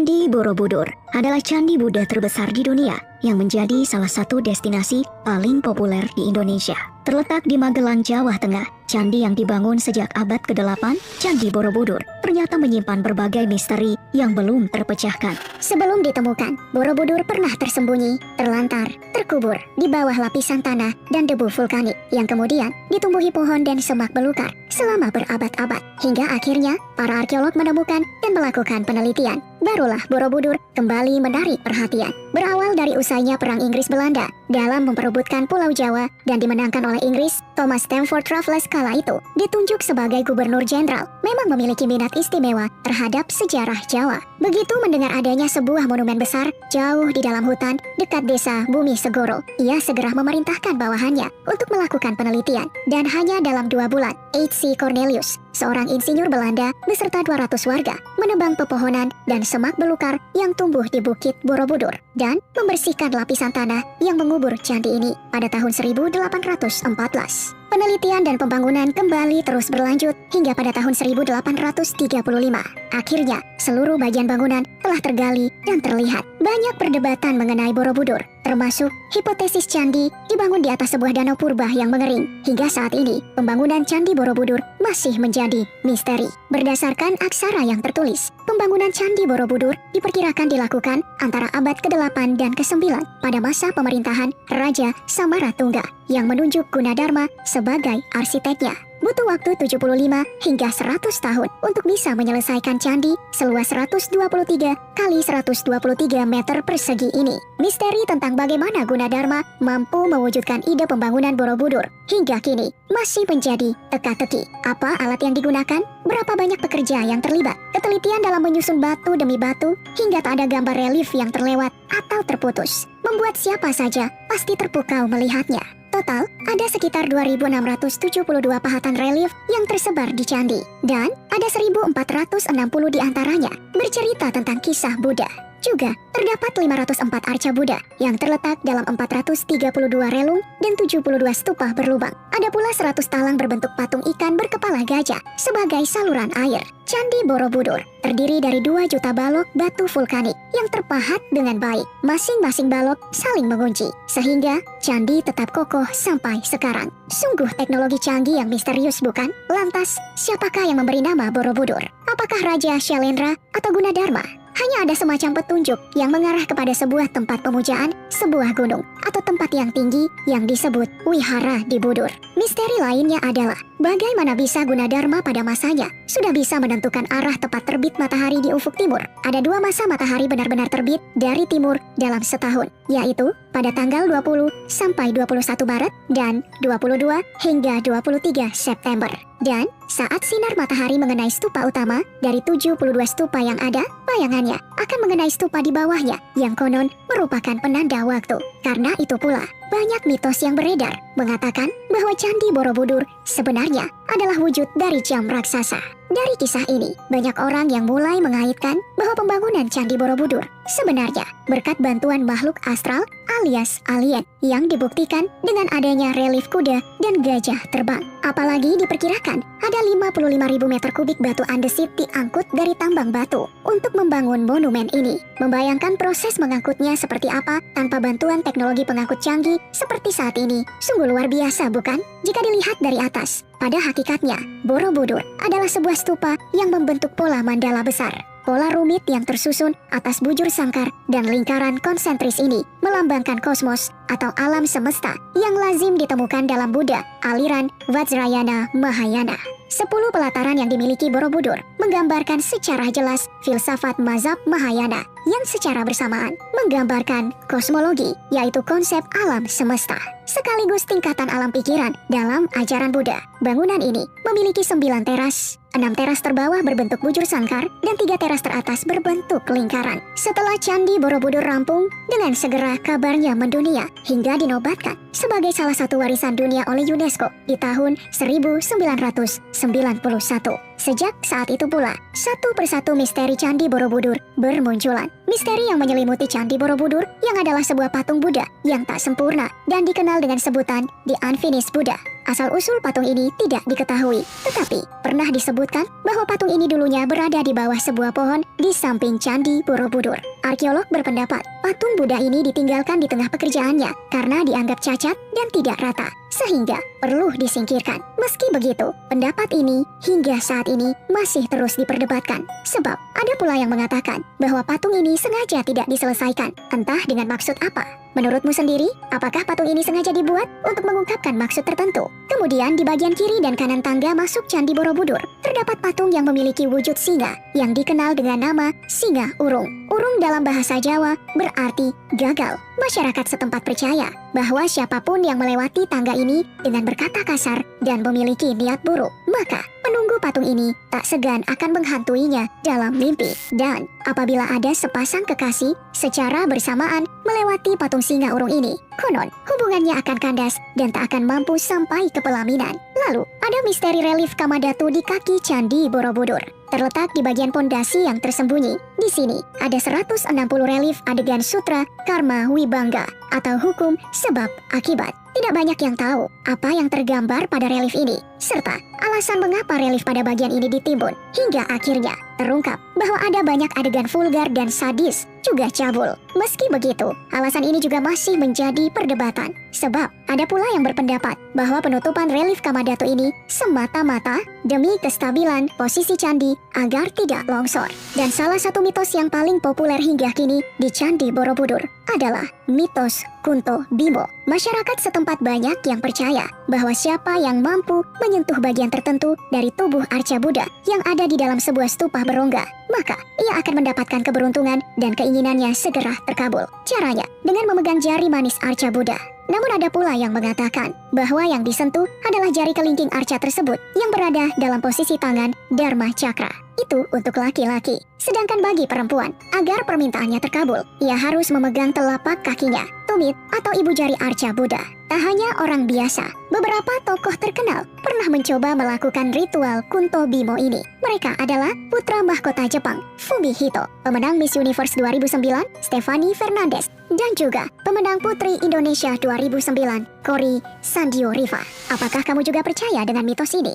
Candi Borobudur adalah candi Buddha terbesar di dunia yang menjadi salah satu destinasi paling populer di Indonesia. Terletak di Magelang, Jawa Tengah, candi yang dibangun sejak abad ke-8, Candi Borobudur, ternyata menyimpan berbagai misteri yang belum terpecahkan. Sebelum ditemukan, Borobudur pernah tersembunyi, terlantar, terkubur di bawah lapisan tanah dan debu vulkanik yang kemudian ditumbuhi pohon dan semak belukar selama berabad-abad. Hingga akhirnya, para arkeolog menemukan dan melakukan penelitian. Barulah Borobudur kembali menarik perhatian. Berawal dari usainya Perang Inggris-Belanda dalam memperebutkan Pulau Jawa dan dimenangkan oleh Inggris, Thomas Stamford Raffles kala itu ditunjuk sebagai gubernur jenderal. Memang memiliki minat istimewa terhadap sejarah Jawa. Begitu mendengar adanya sebuah monumen besar jauh di dalam hutan dekat desa Bumi Segoro, ia segera memerintahkan bawahannya untuk melakukan penelitian. Dan hanya dalam 2 bulan, H.C. Cornelius, seorang insinyur Belanda beserta 200 warga, menebang pepohonan dan semak belukar yang tumbuh di Bukit Borobudur dan membersihkan lapisan tanah yang mengubur candi ini pada tahun 1814. Penelitian dan pembangunan kembali terus berlanjut hingga pada tahun 1835. Akhirnya, seluruh bagian bangunan telah tergali dan terlihat. Banyak perdebatan mengenai Borobudur, termasuk hipotesis candi dibangun di atas sebuah danau purba yang mengering. Hingga saat ini, pembangunan Candi Borobudur masih menjadi misteri. Berdasarkan aksara yang tertulis, pembangunan Candi Borobudur diperkirakan dilakukan antara abad ke-8 dan ke-9 pada masa pemerintahan Raja Samaratungga yang menunjuk Gunadarma sebagai arsiteknya. Butuh waktu 75 hingga 100 tahun untuk bisa menyelesaikan candi seluas 123 kali 123 meter persegi ini. Misteri tentang bagaimana Gunadarma mampu mewujudkan ide pembangunan Borobudur hingga kini masih menjadi teka-teki. Apa alat yang digunakan? Berapa banyak pekerja yang terlibat? Ketelitian dalam menyusun batu demi batu hingga tak ada gambar relief yang terlewat atau terputus membuat siapa saja pasti terpukau melihatnya. Total, ada sekitar 2.672 pahatan relief yang tersebar di candi. Dan ada 1.460 di antaranya bercerita tentang kisah Buddha. Juga, terdapat 504 arca Buddha yang terletak dalam 432 relung dan 72 stupa berlubang. Ada pula 100 talang berbentuk patung ikan berkepala gajah sebagai saluran air. Candi Borobudur terdiri dari 2 juta balok batu vulkanik yang terpahat dengan baik. Masing-masing balok saling mengunci, sehingga candi tetap kokoh sampai sekarang. Sungguh teknologi canggih yang misterius, bukan? Lantas, siapakah yang memberi nama Borobudur? Apakah Raja Shailendra atau Gunadarma? Hanya ada semacam petunjuk yang mengarah kepada sebuah tempat pemujaan, sebuah gunung, atau tempat yang tinggi yang disebut Wihara di Budur. Misteri lainnya adalah bagaimana bisa Gunadarma pada masanya sudah bisa menentukan arah tepat terbit matahari di ufuk timur. Ada 2 masa matahari benar-benar terbit dari timur dalam setahun, yaitu pada tanggal 20 sampai 21 Maret dan 22 hingga 23 September. Dan saat sinar matahari mengenai stupa utama dari 72 stupa yang ada, bayangannya akan mengenai stupa di bawahnya yang konon merupakan penanda waktu. Karena itu pula, banyak mitos yang beredar mengatakan bahwa Candi Borobudur sebenarnya adalah wujud dari jam raksasa. Dari kisah ini, banyak orang yang mulai mengaitkan bahwa pembangunan Candi Borobudur sebenarnya berkat bantuan makhluk astral alias alien yang dibuktikan dengan adanya relief kuda dan gajah terbang. Apalagi diperkirakan ada 55.000 meter kubik batu andesit diangkut dari tambang batu untuk membangun monumen ini. Membayangkan proses mengangkutnya seperti apa tanpa bantuan teknologi pengangkut canggih seperti saat ini sungguh luar biasa, bukan? Jika dilihat dari atas, pada hakikatnya Borobudur adalah sebuah stupa yang membentuk pola mandala besar. Pola rumit yang tersusun atas bujur sangkar dan lingkaran konsentris ini melambangkan kosmos atau alam semesta yang lazim ditemukan dalam Buddha, aliran Vajrayana Mahayana. 10 pelataran yang dimiliki Borobudur menggambarkan secara jelas filsafat mazhab Mahayana yang secara bersamaan menggambarkan kosmologi, yaitu konsep alam semesta, sekaligus tingkatan alam pikiran dalam ajaran Buddha. Bangunan ini memiliki 9 teras, 6 teras terbawah berbentuk bujur sangkar, dan 3 teras teratas berbentuk lingkaran. Setelah Candi Borobudur rampung, dengan segera kabarnya mendunia hingga dinobatkan sebagai salah satu warisan dunia oleh UNESCO di tahun 1991. Sejak saat itu pula, satu persatu misteri Candi Borobudur bermunculan. Misteri yang menyelimuti Candi Borobudur yang adalah sebuah patung Buddha yang tak sempurna dan dikenal dengan sebutan The Unfinished Buddha. Asal-usul patung ini tidak diketahui, tetapi pernah disebutkan bahwa patung ini dulunya berada di bawah sebuah pohon di samping Candi Borobudur. Arkeolog berpendapat patung Buddha ini ditinggalkan di tengah pekerjaannya karena dianggap cacat dan tidak rata, sehingga perlu disingkirkan. Meski begitu, pendapat ini hingga saat ini masih terus diperdebatkan, sebab ada pula yang mengatakan bahwa patung ini sengaja tidak diselesaikan, entah dengan maksud apa. Menurutmu sendiri, apakah patung ini sengaja dibuat untuk mengungkapkan maksud tertentu? Kemudian di bagian kiri dan kanan tangga masuk Candi Borobudur, terdapat patung yang memiliki wujud singa yang dikenal dengan nama Singa Urung. Urung dalam bahasa Jawa berarti gagal. Masyarakat setempat percaya bahwa siapapun yang melewati tangga ini dengan berkata kasar dan memiliki niat buruk, maka penunggu patung ini tak segan akan menghantuinya dalam mimpi. Dan apabila ada sepasang kekasih secara bersamaan melewati patung singa urung ini, konon hubungannya akan kandas dan tak akan mampu sampai ke pelaminan. Lalu, ada misteri relief Kamadhatu di kaki Candi Borobudur. Terletak di bagian pondasi yang tersembunyi. Di sini, ada 160 relief adegan sutra Karma Wibangga atau hukum sebab akibat. Tidak banyak yang tahu apa yang tergambar pada relief ini, serta alasan mengapa relief pada bagian ini ditimbun. Hingga akhirnya terungkap bahwa ada banyak adegan vulgar dan sadis, juga cabul. Meski begitu, alasan ini juga masih menjadi perdebatan, sebab ada pula yang berpendapat bahwa penutupan relief Kamadhatu ini semata-mata demi kestabilan posisi candi agar tidak longsor. Dan salah satu mitos yang paling populer hingga kini di Candi Borobudur adalah mitos Kunto Bimo. Masyarakat setempat banyak yang percaya bahwa siapa yang mampu menyentuh bagian tertentu dari tubuh arca Buddha yang ada di dalam sebuah stupa berongga, maka ia akan mendapatkan keberuntungan dan keinginannya segera terkabul. Caranya dengan memegang jari manis arca Buddha. Namun ada pula yang mengatakan bahwa yang disentuh adalah jari kelingking arca tersebut yang berada dalam posisi tangan Dharma Cakra. Itu untuk laki-laki. Sedangkan bagi perempuan, agar permintaannya terkabul, ia harus memegang telapak kakinya, tumit atau ibu jari arca Buddha. Tak hanya orang biasa, beberapa tokoh terkenal pernah mencoba melakukan ritual Kunto Bimo ini. Mereka adalah putra mahkota Jepang, Fumihito, pemenang Miss Universe 2009, Stephanie Fernandez, dan juga pemenang Putri Indonesia 2009, Kori Sandio Riva. Apakah kamu juga percaya dengan mitos ini?